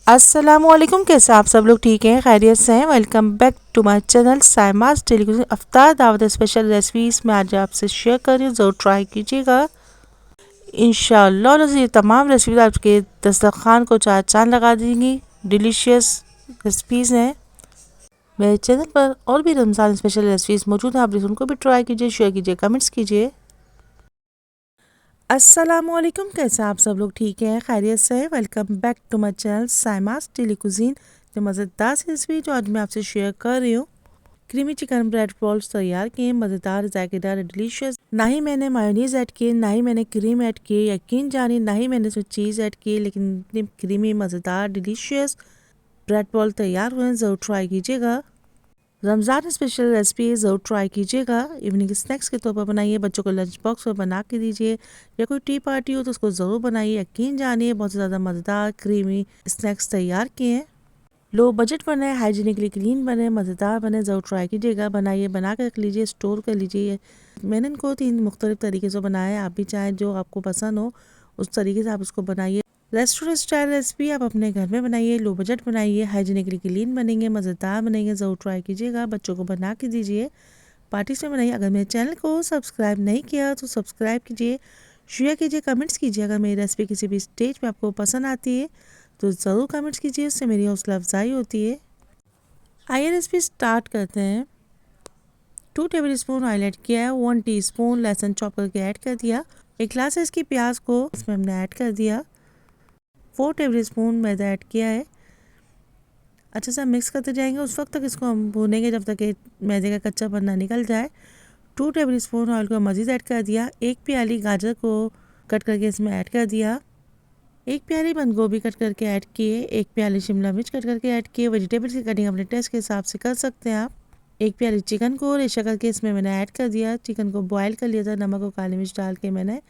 अस्सलामुअलैकुम, कैसे आप सब लोग ठीक हैं, खैरियत से हैं। Welcome back to my channel Saima's daily cooking. अफ्तार दावत स्पेशल रेसिपीज़ मैं आज आपसे शेयर कर रही हूँ, ज़रूर ट्राई कीजिएगा। इंशाअल्लाह ये तमाम रेसिपीज आपके दस्तरखान को चार चांद लगा देंगी। डिलीशियस रेसिपीज़ हैं। मेरे चैनल पर और भी रमज़ान स्पेशल रेसिपीज़ मौजूद हैं, आप उनको भी ट्राई कीजिए, शेयर कीजिए, कमेंट्स कीजिए। अस्सलामुअलैकुम, कैसे आप सब लोग ठीक हैं, खैरियत से हैं। Welcome back to my channel Saima's daily cuisine. जो मज़ेदार सी रेसिपी जो आज मैं आपसे शेयर कर रही हूँ, क्रीमी चिकन ब्रेड बॉल्स तैयार किए, मज़ेदार, जायकेदार, डिलीशियस। ना ही मैंने मायोनीज़ ऐड किए, ना ही मैंने क्रीम ऐड किए, यकीन जानिए ना ही मैंने इसमें चीज़ ऐड की, लेकिन इतनी क्रीमी, मज़ेदार, डिलीशियस ब्रेड बॉल तैयार हुए हैं। ज़रूर ट्राई कीजिएगा। रमज़ान स्पेशल रेसिपी ज़रूर ट्राई कीजिएगा। इवनिंग स्नैक्स के तौर पर बनाइए, बच्चों को लंच बॉक्स में बना के दीजिए, या कोई टी पार्टी हो तो उसको ज़रूर बनाइए। यकीन जानिए बहुत ज़्यादा मज़ेदार क्रीमी स्नैक्स तैयार किए हैं। लो बजट बने, हाइजीनिकली क्लीन बने, मज़ेदार बने, ज़रूर ट्राई कीजिएगा। बनाइए, बना के रख लीजिए, स्टोर कर लीजिए। मैंने इनको 3 मुख्तलिफ तरीके से बनाया है, आप भी चाहें जो आपको पसंद हो उस तरीके से आप उसको बनाइए। रेस्टोरेंट स्टाइल रेसिपी आप अपने घर में बनाइए, लो बजट बनाइए, हाइजीनिकली क्लीन बनेंगे, मज़ेदार बनेंगे, ज़रूर ट्राई कीजिएगा। बच्चों को बना के दीजिए, पार्टीज में बनाइए। अगर मेरे चैनल को सब्सक्राइब नहीं किया तो सब्सक्राइब कीजिए, शेयर कीजिए, कमेंट्स कीजिए। अगर मेरी रेसिपी किसी भी स्टेज पे आपको पसंद आती है तो ज़रूर कमेंट्स कीजिए, उससे मेरी हौसला अफजाई होती है। आइए रेसिपी स्टार्ट करते हैं। 2 टेबल स्पून ऑयल ऐड किया है, 1 टीस्पून लहसुन चॉप करके ऐड कर दिया, 1 ग्लास साइज की प्याज को इसमें हमने ऐड कर दिया, 4 टेबल स्पून मैदा ऐड किया है। अच्छे से मिक्स करते जाएंगे, उस वक्त तक इसको हम भूनेंगे जब तक मैदे का कच्चा पन्ना निकल जाए। 2 टेबल स्पून ऑयल को मज़ीद ऐड कर दिया, 1 प्याली गाजर को कट करके इसमें ऐड कर दिया, 1 प्याली बंद गोभी कट करके ऐड किए, 1 प्याली शिमला मिर्च कट करके ऐड किए। वेजिटेबल्स की कटिंग अपने टेस्ट के हिसाब से कर सकते हैं आप। 1 प्याली चिकन को रेशा करके इसमें मैंने ऐड कर दिया, चिकन को बॉयल कर लिया था, नमक और काली मिर्च डाल के मैंने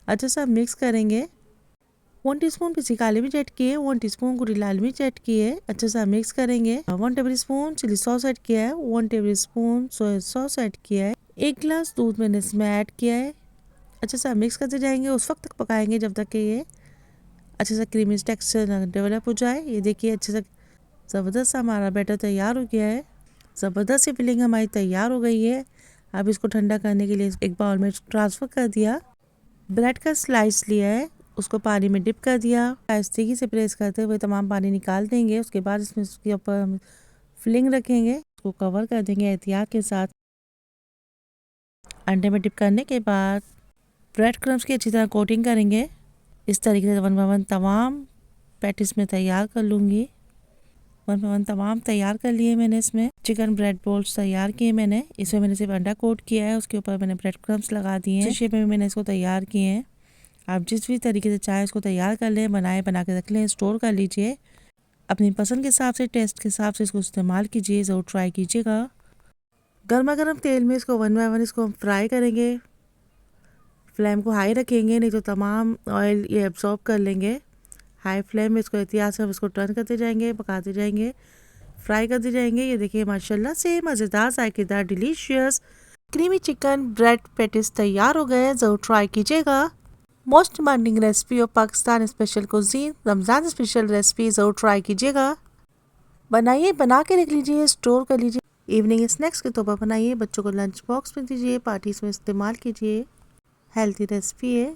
अच्छे से मिक्स करेंगे। 1 टीस्पून पिसी काली मिर्च ऐड किए, 1 टीस्पून कुटी लाल मिर्च ऐड किए, अच्छे से मिक्स करेंगे। 1 tablespoon chili sauce add किया है, 1 tablespoon soya sauce add किया है, 1 गिलास दूध मैंने इसमें ऐड किया है। अच्छे से मिक्स करते जाएंगे, उस वक्त तक पकाएंगे जब तक कि ये अच्छे से क्रीमी टेक्सचर डेवलप हो जाए। ये देखिए अच्छे से ज़बरदस्त सा हमारा बैटर तैयार हो गया है, ज़बरदस्त सी फिलिंग हमारी तैयार हो गई है। अब इसको ठंडा करने के लिए एक बाउल में ट्रांसफ़र कर दिया। ब्रेड का स्लाइस लिया है, उसको पानी में डिप कर दिया, आहिस्ते से प्रेस करते हुए तमाम पानी निकाल देंगे। उसके बाद इसमें उसके ऊपर हम फिलिंग रखेंगे, उसको कवर कर देंगे एहतियात के साथ। अंडे में डिप करने के बाद ब्रेड क्रम्स की अच्छी तरह कोटिंग करेंगे। इस तरीके से 1 बाय 1 तमाम पैटिस में तैयार कर लूँगी। 1 बाय 1 तमाम तैयार कर लिए मैंने। इसमें चिकन ब्रेड बॉल्स तैयार किए मैंने। इसमें मैंने सिर्फ अंडा कोट किया है, उसके ऊपर मैंने ब्रेड क्रम्स लगा दिए हैं। इस शेप में मैंने इसको तैयार किए हैं। आप जिस भी तरीके से चाहें इसको तैयार कर लें, बना के रख लें, स्टोर कर लीजिए। अपनी पसंद के हिसाब से, टेस्ट के हिसाब से इसको इस्तेमाल कीजिए, ज़रूर ट्राई कीजिएगा। गर्मा गर्म तेल में इसको 1 बाय 1 इसको हम फ्राई करेंगे। फ्लेम को हाई रखेंगे, नहीं तो तमाम ऑयल ये एब्जॉर्ब कर लेंगे। हाई फ्लेम में इसको एहतियात से हम इसको टर्न करते जाएंगे, पकाते जाएंगे, फ्राई करते जाएंगे। ये देखिए माशाल्लाह से मज़ेदार, जायकेदार, delicious creamy chicken bread patties तैयार हो गए हैं। ज़रूर ट्राई कीजिएगा। Most demanding recipe of Pakistan special cuisine, Ramzan special recipe ज़रूर ट्राई कीजिएगा। बनाइए, बना के रख लीजिए, स्टोर कर लीजिए। इवनिंग स्नैक्स के तौर पर बनाइए, बच्चों को लंच बॉक्स में दीजिए, पार्टीज में इस्तेमाल कीजिए। हेल्थी रेसिपी है।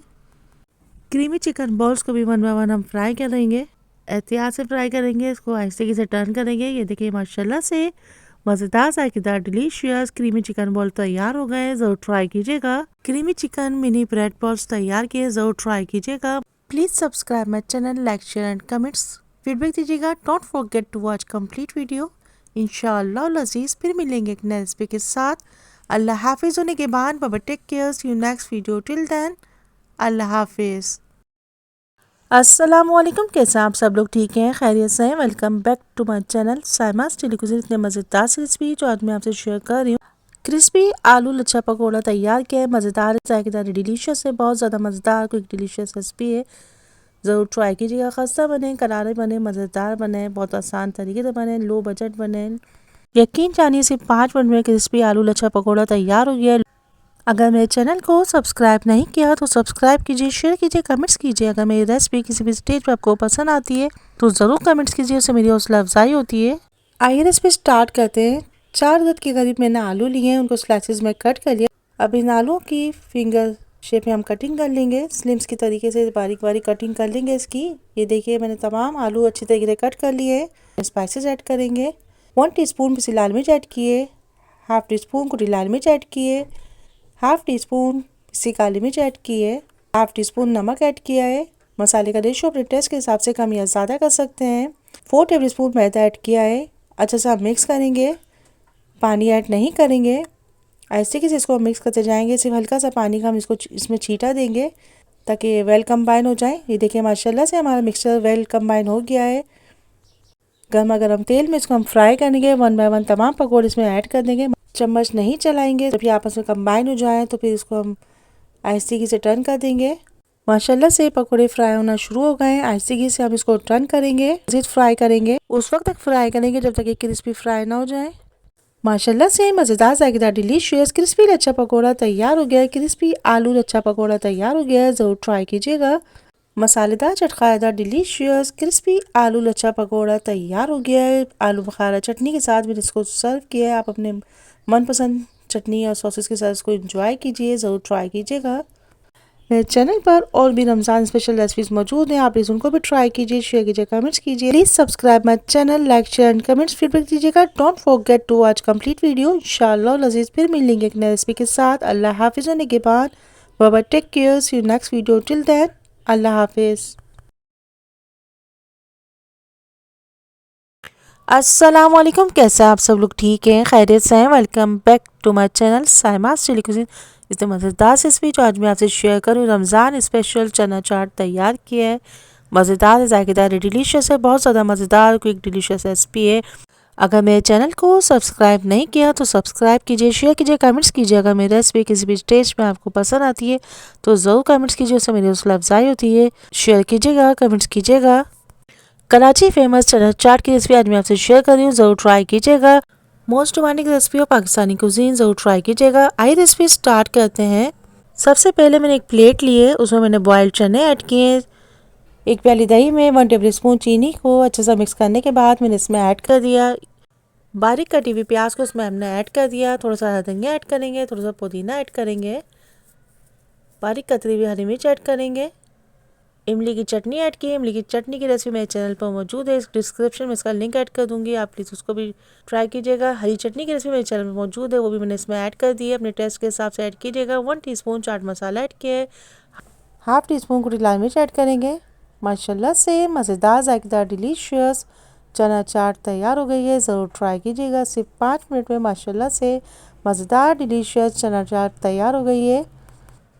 क्रीमी चिकन बॉल्स को भी 1 बाय 1 हम फ्राई करेंगे, एहतियात से फ्राई करेंगे, इसको आहिस्ते से टर्न करेंगे। ये देखिए माशाल्लाह से मज़ेदार, जायकेदार, डिलीशियस क्रीमी चिकन बॉल तैयार हो गए। ज़रूर ट्राई कीजिएगा। Creamy chicken mini bread balls तैयार किए, ज़रूर ट्राई कीजिएगा। Please subscribe my channel, like, share and comments, feedback दीजिएगा। Don't forget to watch complete video. इंशाअल्लाह लजीज फिर मिलेंगे एक नए रेसिपी के साथ। अल्लाह हाफिज़ होने के बाद बाबा take care, see you next video, till then अल्लाह हाफिज़। अस्सलामुअलैकुम, कैसे आप सब लोग ठीक हैं, खैरियत से हैं। Welcome back to my channel Saima's daily cuisine. इतने मज़ेदार सी रेसिपी जो आज मैं आपसे शेयर कर रही हूँ। क्रिस्पी आलू लच्छा पकौड़ा तैयार किया है, मज़ेदार, जायकेदार, डिलीशियस है, बहुत ज़्यादा मज़ेदार क्विक डिलीशियस रेसिपी है। ज़रूर ट्राई कीजिएगा। खस्ता बने, करारे बने, मज़ेदार बने, बहुत आसान तरीके से बने, लो बजट बने। यकीन जानिए सिर्फ 5 मिनट में क्रिस्पी आलू लच्छा पकौड़ा तैयार हो गया। अगर मेरे चैनल को सब्सक्राइब नहीं किया तो सब्सक्राइब कीजिए, शेयर कीजिए, कमेंट्स कीजिए। अगर मेरी रेसिपी किसी भी स्टेज पर आपको पसंद आती है तो ज़रूर कमेंट्स कीजिए, उससे मेरी हौसला अफजाई होती है। आइए रेसिपी स्टार्ट करते हैं। 4 अदद के करीब मैंने आलू लिए हैं, उनको स्लाइसेस में कट कर लिया। अब इन आलू की फिंगर शेप में हम कटिंग कर लेंगे, स्लिम्स की तरीके से बारीक बारीक कटिंग कर लेंगे इसकी। ये देखिए मैंने तमाम आलू अच्छी तरीके से कट कर लिए हैं। स्पाइसेस ऐड करेंगे। 1 टीस्पून पिसी लाल मिर्च ऐड किए, हाफ टी स्पून कुटी लाल मिर्च ऐड किए, हाफ टी स्पून पिसी काली मिर्च ऐड किए, हाफ टी स्पून नमक ऐड किया है। मसाले का रेशो अपने टेस्ट के हिसाब से कम या ज़्यादा कर सकते हैं। 4 टेबल स्पून मैदा ऐड किया है। अच्छा सा मिक्स करेंगे, पानी ऐड नहीं करेंगे। ऐसे कि इसको मिक्स करते जाएंगे, सिर्फ हल्का सा पानी का हम इसको इसमें छींटा देंगे ताकि वेल कंबाइन हो जाए। ये देखिए माशाल्लाह से हमारा मिक्सचर वेल कंबाइन हो गया है। गर्मा गर्म तेल में इसको हम फ्राई करेंगे। 1 बाय 1 तमाम पकौड़े इसमें ऐड कर देंगे। चम्मच नहीं चलाएंगे। जब ये आपस में कंबाइन हो जाए तो फिर इसको हम आहिस्ते से टर्न कर देंगे। माशाल्लाह से पकौड़े फ्राई होना शुरू हो गए हैं। आहिस्ते से हम इसको टर्न करेंगे, फ्राई करेंगे। उस वक्त तक फ्राई करेंगे जब तक ये क्रिस्पी फ्राई ना हो जाए। माशाल्लाह से मज़ेदार जायकेदार डिलीशियस क्रिस्पी लच्छा पकौड़ा तैयार हो गया है। क्रिस्पी आलू लच्छा पकौड़ा तैयार हो गया है, ज़रूर ट्राई कीजिएगा। मसालेदार चटखारेदार डिलीशियस क्रिस्पी आलू लच्छा पकौड़ा तैयार हो गया है। आलू बुखारा चटनी के साथ मैंने इसको सर्व किया है। आप अपने मनपसंद चटनी और सॉसेस के साथ इसको एंजॉय कीजिए, ज़रूर ट्राई कीजिएगा। मेरे चैनल पर और भी रमज़ान स्पेशल रेसिपीज़ मौजूद हैं, आप प्लीज़ उनको भी ट्राई कीजिए, शेयर कीजिए, कमेंट्स कीजिए। Please subscribe my channel, like share and comments feedback दीजिएगा। Don't forget to watch complete video. इंशाअल्लाह लजीज फिर मिलेंगे एक नई रेसिपी के साथ। अल्लाह हाफिज़ होने के बाद बाबा take care, see you next video. Till then अल्लाह हाफिज़। अस्सलाम वालेकुम, कैसे आप सब लोग? ठीक हैं, खैरियत से हैं? Welcome back to my channel Saima's daily cuisine. इतने मज़ेदार रेसिपी जो आज मैं आपसे शेयर करूँ, रमज़ान स्पेशल चना चाट तैयार किया है। मज़ेदार जायकेदार डिलीशियस है, बहुत ज़्यादा मज़ेदार क्विक डिलीशियस रेसिपी है। अगर मेरे चैनल को सब्सक्राइब नहीं किया तो सब्सक्राइब कीजिए, शेयर कीजिए, कमेंट्स कीजिए। अगर मेरी रेसिपी किसी भी स्टेज में आपको पसंद आती है तो ज़रूर कमेंट्स कीजिए, उससे मेरी हौसला अफजाई होती है। शेयर कीजिएगा, कमेंट्स कीजिएगा। कराची फेमस चना चाट की रेसिपी आज मैं आपसे शेयर कर रही हूँ, ज़रूर ट्राई कीजिएगा। Most demanding recipe of Pakistani cuisine, ज़रूर ट्राई कीजिएगा। आइए रेसिपी स्टार्ट करते हैं। सबसे पहले मैंने एक प्लेट ली है, उसमें मैंने बॉइल्ड चने ऐड किए। एक प्याली दही में 1 टेबल स्पून चीनी को अच्छा सा मिक्स करने के बाद मैंने इसमें ऐड कर दिया बारीक कटी हुई प्याज को, इसमें हमने ऐड कर दिया। थोड़ा सा हरा धनिया ऐड करेंगे, थोड़ा सा पुदीना ऐड करेंगे, बारीक कतरी हुई हरी मिर्च ऐड करेंगे। इमली की चटनी ऐड की। इमली की चटनी की रेसिपी मेरे चैनल पर मौजूद है, डिस्क्रिप्शन में इसका लिंक ऐड कर दूंगी, आप प्लीज़ उसको भी ट्राई कीजिएगा। हरी चटनी की रेसिपी मेरे चैनल पर मौजूद है, वो भी मैंने इसमें ऐड कर दी है, अपने टेस्ट के हिसाब से ऐड कीजिएगा। 1 टीस्पून चाट मसाला ऐड किया है। हाफ टी स्पून कुटी लाल मिर्च ऐड करेंगे। माशाल्लाह से मज़ेदार जायकेदार डिलीशियस चना चाट तैयार हो गई है, ज़रूर ट्राई कीजिएगा। सिर्फ 5 मिनट में माशाल्लाह से मज़ेदार डिलीशियस चना चाट तैयार हो गई है।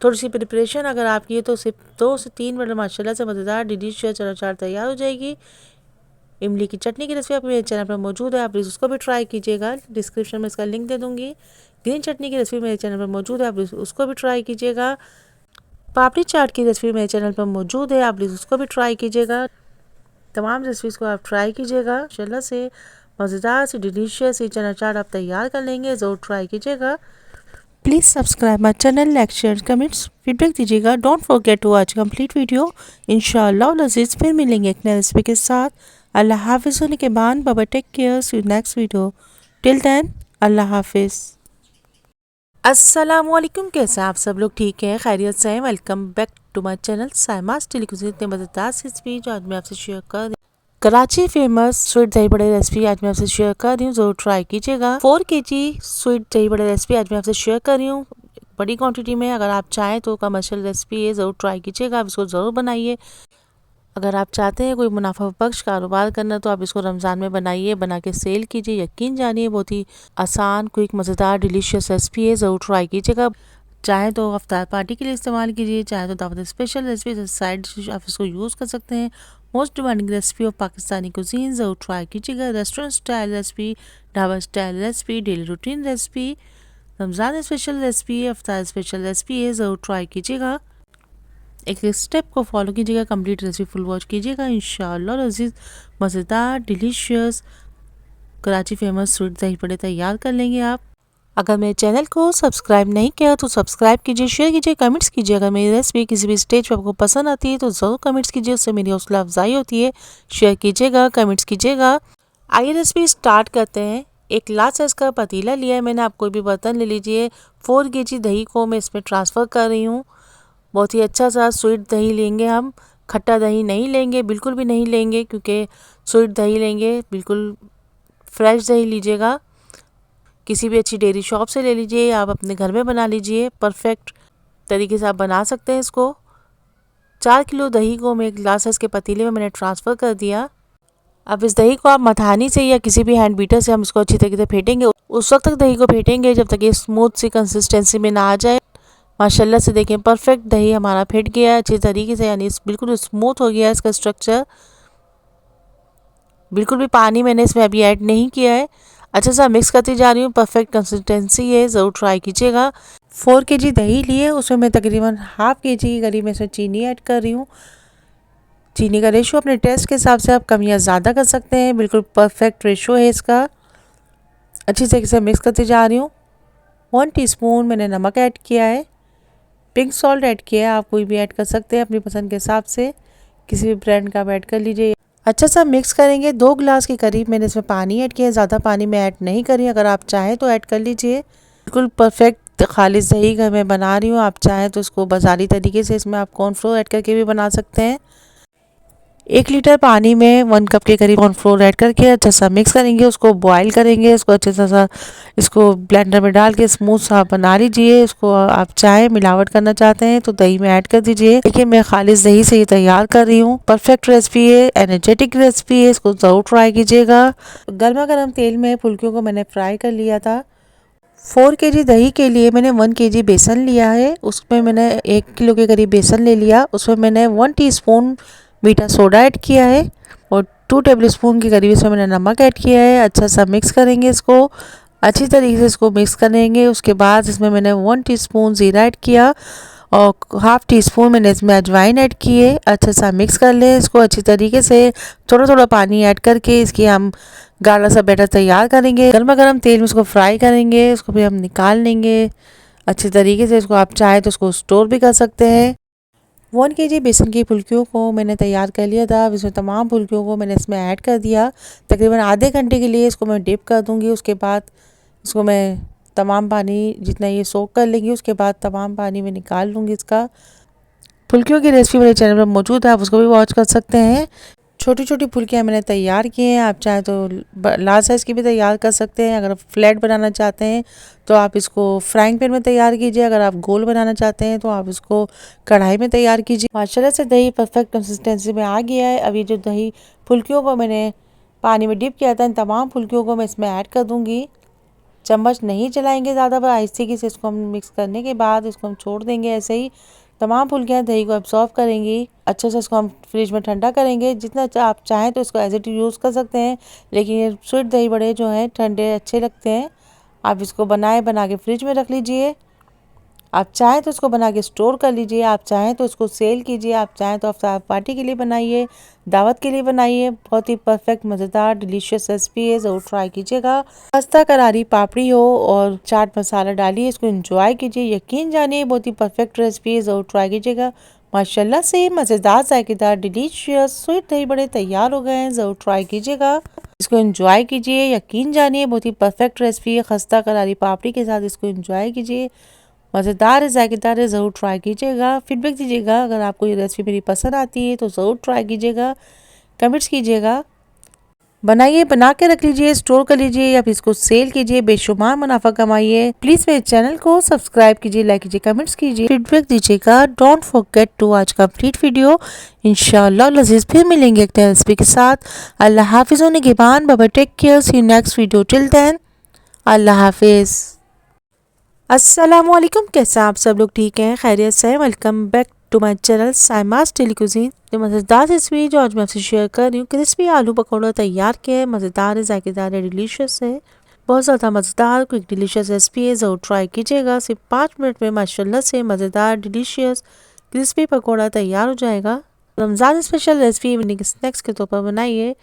थोड़ी सी प्रिपरेशन अगर आप किए तो सिर्फ 2 से 3 मिनट माशाल्लाह से मज़ेदार डिलीशियस चना चाट तैयार हो जाएगी। इमली की चटनी की रेसिपी आपके मेरे चैनल पर मौजूद है, आप प्लीज़ उसको भी ट्राई कीजिएगा, डिस्क्रिप्शन में इसका लिंक दे दूँगी। ग्रीन चटनी की रेसिपी मेरे चैनल पर मौजूद है, आप प्लीज़ उसको भी ट्राई कीजिएगा। पापड़ी चाट की रेसिपी मेरे चैनल पर मौजूद है, आप प्लीज़ उसको भी ट्राई कीजिएगा। तमाम रेसिपीज़ को आप ट्राई कीजिएगा। माशाल्लाह से मज़ेदार सी डिलीशियस ये चना चाट आप तैयार कर लेंगे, ज़रूर ट्राई कीजिएगा। Please subscribe my channel, like share comments feedback दीजिएगा। Don't forget to watch complete video. इंशाअल्लाह लजीज फिर मिलेंगे एक नई रेसिपी के साथ। अल्लाह हाफिज़ होने के बाद बाबा take care, see you next video. Till then अल्लाह हाफिज़। अस्सलाम वालेकुम, कैसे आप सब लोग? ठीक हैं, खैरियत से हैं? Welcome back to my channel Saima's daily cuisine. इतने मज़ेदार रेसिपी जो आज मैं आपसे शेयर कर रही हूँ, कराची फेमस स्वीट दही बड़े रेसिपी आज मैं आपसे शेयर कर रही हूँ, ज़रूर ट्राई कीजिएगा। 4 kg स्वीट दही बड़े रेसिपी आज मैं आपसे शेयर कर रही हूँ, बड़ी क्वांटिटी में। अगर आप चाहें तो कमर्शियल रेसिपी है, ज़रूर ट्राई कीजिएगा, आप इसको ज़रूर बनाइए। अगर आप चाहते हैं कोई मुनाफा बख्श कारोबार करना तो आप इसको रमज़ान में बनाइए, बना के सेल कीजिए। यकीन जानिए बहुत ही आसान क्विक मज़ेदार डिलीशियस रेसिपी है, ज़रूर ट्राई कीजिएगा। चाहे तो अफ्तार पार्टी के लिए इस्तेमाल कीजिए, चाहे तो दावत स्पेशल रेसिपी साइड डिश आप इसको यूज़ कर सकते हैं। Most demanding recipe of Pakistani cuisine, ज़रूर ट्राई कीजिएगा। Restaurant style recipe, dhaba style recipe, daily routine recipe, Ramzan special recipe, अफ्तार स्पेशल रेसिपी है, ज़रूर ट्राई कीजिएगा। एक स्टेप को फॉलो कीजिएगा, कंप्लीट रेसिपी फुल वॉच कीजिएगा। इंशाअल्लाह लजीज मज़ेदार डिलीशियस कराची फेमस स्वीट दही बड़े तैयार कर लेंगे आप। अगर मेरे चैनल को सब्सक्राइब नहीं किया तो सब्सक्राइब कीजिए, शेयर कीजिए, कमेंट्स कीजिए। अगर मेरी रेसिपी किसी भी स्टेज पर आपको पसंद आती है तो ज़रूर कमेंट्स कीजिए, उससे मेरी हौसला अफजाई होती है। शेयर कीजिएगा, कमेंट्स कीजिएगा। आइए रेसिपी स्टार्ट करते हैं। एक लार्ज साइज़ का पतीला लिया है मैंने, आप कोई भी बर्तन ले लीजिए। 4 kg दही को मैं इसमें ट्रांसफ़र कर रही हूँ। बहुत ही अच्छा सा स्वीट दही लेंगे हम, खट्टा दही नहीं लेंगे, बिल्कुल भी नहीं लेंगे, क्योंकि स्वीट दही लेंगे। बिल्कुल फ्रेश दही लीजिएगा, किसी भी अच्छी डेयरी शॉप से ले लीजिए, आप अपने घर में बना लीजिए। परफेक्ट तरीके से आप बना सकते हैं इसको। 4 किलो दही को मैं एक ग्लास साइज़ के पतीले में मैंने ट्रांसफ़र कर दिया। अब इस दही को आप मथानी से या किसी भी हैंड बीटर से हम इसको अच्छी तरीके से फेंटेंगे। उस वक्त तक दही को फेंटेंगे जब तक ये स्मूथ सी कंसिस्टेंसी में ना आ जाए। माशाल्लाह से देखें, परफेक्ट दही हमारा फेंट गया है अच्छी तरीके से, यानी बिल्कुल स्मूथ हो गया है इसका स्ट्रक्चर। बिल्कुल भी पानी मैंने इसमें अभी ऐड नहीं किया है। अच्छा सा मिक्स करती जा रही हूँ। परफेक्ट कंसिस्टेंसी है, ज़रूर ट्राई कीजिएगा। 4 kg दही लिए, उसमें मैं तकरीबन हाफ kg के करीब में इसमें चीनी ऐड कर रही हूँ। चीनी का रेशो अपने टेस्ट के हिसाब से आप कम या ज़्यादा कर सकते हैं। बिल्कुल परफेक्ट रेशो है इसका। अच्छी तरीके से मिक्स करती जा रही हूँ। 1 टीस्पून मैंने नमक ऐड किया है। पिंक सॉल्ट ऐड किया है, आप कोई भी ऐड कर सकते हैं अपनी पसंद के हिसाब से, किसी भी ब्रांड का आप ऐड कर लीजिए। अच्छा सा मिक्स करेंगे। 2 गिलास के करीब मैंने इसमें पानी ऐड किया है, ज़्यादा पानी मैं ऐड नहीं करी, अगर आप चाहें तो ऐड कर लीजिए। बिल्कुल परफेक्ट खालिस दही घर में बना रही हूँ, आप चाहें तो इसको बाज़ारी तरीके से इसमें आप कॉर्नफ्लोर ऐड करके भी बना सकते हैं। 1 लीटर पानी में 1 कप के करीब कॉर्नफ्लोर ऐड करके अच्छा सा मिक्स करेंगे, उसको बॉईल करेंगे। इसको अच्छे सा इसको ब्लेंडर में डाल के स्मूथ सा बना लीजिए। इसको आप चाहे मिलावट करना चाहते हैं तो दही में ऐड कर दीजिए। देखिए मैं खालिस दही से ये तैयार कर रही हूँ। परफेक्ट रेसिपी है, एनर्जेटिक रेसिपी है, इसको ज़रूर ट्राई कीजिएगा। गर्मा गर्म तेल में फुल्कियों को मैंने फ्राई कर लिया था। 4 kg दही के लिए मैंने 1 kg बेसन लिया है, उसमें मैंने 1 किलो के करीब बेसन ले लिया। उसमें मैंने 1 टीस्पून मीठा सोडा ऐड किया है और 2 टेबलस्पून के करीब इसमें मैंने नमक ऐड किया है। अच्छा सा मिक्स करेंगे इसको, अच्छी तरीके से इसको मिक्स करेंगे। उसके बाद इसमें मैंने 1 टीस्पून ज़ीरा ऐड किया और हाफ टी स्पून मैंने इसमें अजवाइन ऐड की है। अच्छा सा मिक्स कर लें इसको अच्छी तरीके से। थोड़ा थोड़ा पानी ऐड करके इसकी हम गाढ़ा सा बैटर तैयार करेंगे। गर्मा गर्म तेल में इसको फ्राई करेंगे, इसको भी हम निकाल लेंगे अच्छी तरीके से। इसको आप चाहें तो इसको स्टोर भी कर सकते हैं। 1 kg बेसन की फुल्कियों को मैंने तैयार कर लिया था। अब इसमें तमाम फुल्कियों को मैंने इसमें ऐड कर दिया। तकरीबन आधे घंटे के लिए इसको मैं डिप कर दूँगी। उसके बाद इसको मैं तमाम पानी जितना ये सोक कर लेंगी, उसके बाद तमाम पानी में निकाल लूँगी इसका। फुल्कियों की रेसिपी मेरे चैनल पर मौजूद है, आप उसको भी वॉच कर सकते हैं। छोटी छोटी फुल्कियाँ मैंने तैयार की हैं, आप चाहें तो लार्ज साइज़ की भी तैयार कर सकते हैं। अगर फ्लैट बनाना चाहते हैं तो आप इसको फ्राइंग पैन में तैयार कीजिए, अगर आप गोल बनाना चाहते हैं तो आप इसको कढ़ाई में तैयार कीजिए। माशाल्लाह से दही परफेक्ट कंसिस्टेंसी में आ गया है। अब ये जो दही फुल्कियों को मैंने पानी में डिप किया था, इन तमाम फुल्कियों को मैं इसमें ऐड कर दूँगी। चम्मच नहीं चलाएंगे ज़्यादा, पर आहिस्ते से इसको हम मिक्स करने के बाद इसको हम छोड़ देंगे ऐसे ही। तमाम फुल्कियाँ दही को एब्सॉर्ब करेंगी। अच्छे से इसको हम फ्रिज में ठंडा करेंगे। जितना आप चाहें तो इसको एज इट यूज़ कर सकते हैं, लेकिन ये स्वीट दही बड़े जो हैं ठंडे अच्छे लगते हैं। आप इसको बना के फ्रिज में रख लीजिए। आप चाहें तो इसको बना के स्टोर कर लीजिए, आप चाहें तो इसको सेल कीजिए, आप चाहें तो आप पार्टी के लिए बनाइए, दावत के लिए बनाइए। बहुत ही परफेक्ट मज़ेदार डिलीशियस रेसिपी है, ज़रूर ट्राई कीजिएगा। खस्ता करारी पापड़ी हो और चाट मसाला डालिए, इसको एंजॉय कीजिए। यकीन जानिए बहुत ही परफेक्ट रेसिपी है, ज़रूर ट्राई कीजिएगा। माशाल्लाह से मज़ेदार जायकेदार डिलीशियस स्वीट दही बड़े तैयार हो गए हैं, ज़रूर ट्राई कीजिएगा। इसको एंजॉय कीजिए। यकीन जानिए बहुत ही परफेक्ट रेसिपी है। खस्ता करारी पापड़ी के साथ इसको एंजॉय कीजिए। मज़ेदार है, जायकेदार है, ज़रूर ट्राई कीजिएगा। फीडबैक दीजिएगा। अगर आपको ये रेसिपी मेरी पसंद आती है तो ज़रूर ट्राई कीजिएगा, कमेंट्स कीजिएगा। बनाइए, बना के रख लीजिए, स्टोर कर लीजिए या फिर इसको सेल कीजिए, बेशुमार मुनाफा कमाइए। प्लीज़ मेरे चैनल को सब्सक्राइब कीजिए, लाइक कीजिए, कमेंट्स कीजिए, फीडबैक दीजिएगा। Don't forget to watch complete video. इंशाल्लाह लजीज फिर मिलेंगे एक नई रेसिपी के साथ। अल्लाह हाफिज़ होने के बाद बाबा take care, see you next video, till then अल्लाह हाफिज़। अस्सलामुअलैकुम, कैसे हैं आप सब लोग? ठीक हैं, खैरियत से? Welcome back to my channel Saima's daily cuisine. जो मज़ेदार रेसिपी जो आज मैं आपसे शेयर कर रही हूँ, क्रिस्पी आलू पकौड़ा तैयार किया है। मज़ेदार है, जायकेदार है, डिलीशियस है, बहुत ज़्यादा मज़ेदार क्विक डिलीशियस रेसिपी है, ज़रूर ट्राई कीजिएगा। सिर्फ 5 मिनट में माशाल्लाह से मज़ेदार डिलीशियस क्रिस्पी पकौड़ा तैयार हो जाएगा। Ramzan special recipe evening snacks के तौर पर बनाइए।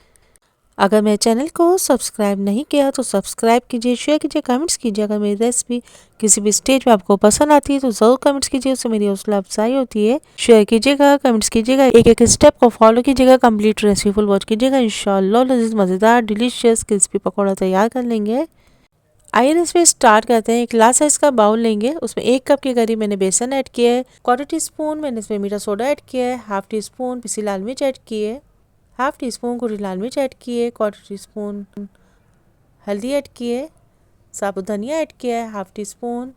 अगर मेरे चैनल को सब्सक्राइब नहीं किया तो सब्सक्राइब कीजिए, शेयर कीजिए, कमेंट्स कीजिए। अगर मेरी रेसिपी किसी भी स्टेज पे आपको पसंद आती है तो ज़रूर कमेंट्स कीजिए, उससे मेरी हौसला अफजाई होती है। शेयर कीजिएगा, कमेंट्स कीजिएगा, एक एक स्टेप को फॉलो कीजिएगा, कंप्लीट रेसिपी फुल वॉच कीजिएगा। इंशाल्लाह लजीज मज़ेदार डिलीशियस क्रिस्पी पकौड़ा तैयार कर लेंगे। आइए रेसिपी स्टार्ट करते हैं। एक ग्लास साइज का बाउल लेंगे, उसमें 1 कप के करीब मैंने बेसन ऐड किया है, 1/4 टीस्पून मैंने इसमें मीठा सोडा ऐड किया है, 1/2 टीस्पून पिसी लाल मिर्च ऐड की है, 1/2 टीस्पून कुटी लाल मिर्च ऐड की है, 1/4 टीस्पून हल्दी ऐड की है, साबुत धनिया ऐड किया है, 1/2 teaspoon,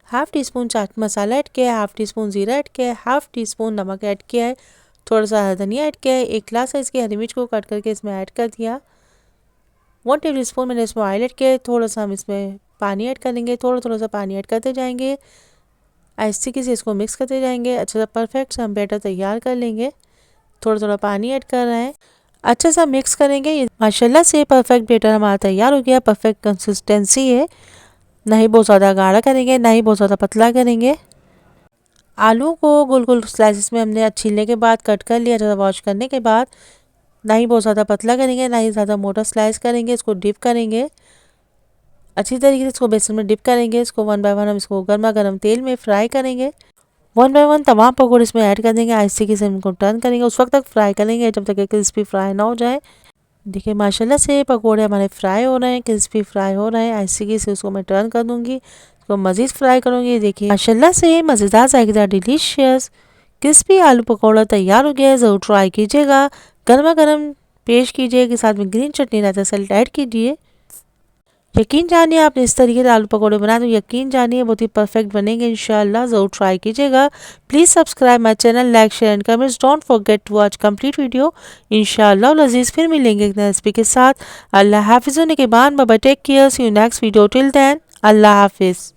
1/2 teaspoon chaat masala add किया है, 1/2 टीस्पून जीरा ऐड किया है, 1/2 टीस्पून नमक ऐड किया है, थोड़ा सा हरा धनिया ऐड किया है, 1 ग्लास साइज की हरी मिर्च को कट करके इसमें ऐड कर दिया, 1 टेबल स्पून मैंने इसमें ऑयल ऐड किया है, थोड़ा सा हम इसमें पानी ऐड करेंगे, थोड़ा सा पानी ऐड करते जाएंगे, आहिस्ते से इसको मिक्स करते जाएंगे, अच्छा सा परफेक्ट सा हम बैटर तैयार कर लेंगे। थोड़ा पानी ऐड कर रहे हैं, अच्छा सा मिक्स करेंगे। ये माशाल्लाह से परफेक्ट बैटर हमारा तैयार हो गया, परफेक्ट कंसिस्टेंसी है, ना ही बहुत ज़्यादा गाढ़ा करेंगे ना ही बहुत ज़्यादा पतला करेंगे। आलू को गोल गोल स्लाइसिस में हमने छीलने के बाद कट कर लिया, ज़्यादा वॉश करने के बाद, ना ही बहुत ज़्यादा पतला करेंगे ना ही ज़्यादा मोटा स्लाइस करेंगे। इसको डिप करेंगे, अच्छी तरीके से इसको बेसन में डिप करेंगे। इसको 1 बाय 1 हम इसको गर्मा गर्म तेल में फ्राई करेंगे। 1 बाय 1 तमाम पकौड़े इसमें ऐड कर देंगे, आहिस्ते से इनको टर्न करेंगे, उस वक्त तक फ्राई करेंगे जब तक क्रिस्पी फ्राई ना हो जाए। देखिए माशाल्लाह से पकौड़े हमारे फ्राई हो रहे हैं, क्रिस्पी फ्राई हो रहे हैं। आहिस्ते से उसको मैं टर्न कर दूंगी, इसको मज़ीद फ्राई करूंगी। देखिए माशाल्लाह से मज़ेदार जायकेदार डिलीशियस क्रिस्पी आलू पकौड़ा तैयार हो गया है। ज़रूर ट्राई कीजिएगा, गर्मा गर्म पेश कीजिए, के साथ में ग्रीन चटनी रायता सैलेड ऐड कीजिए। यकीन जानिए आपने इस तरीके से आलू पकौड़े बनाए तो यकीन जानिए बहुत ही परफेक्ट बनेंगे इंशाल्लाह। ज़रूर ट्राई कीजिएगा। Please subscribe my channel, like share and comments. Don't forget to watch complete video. इंशाल्लाह लजीज फिर मिलेंगे एक नई रेसिपी के साथ। अल्लाह हाफिज़। Bye bye, take care, see you next video. Till then अल्लाह हाफिज़।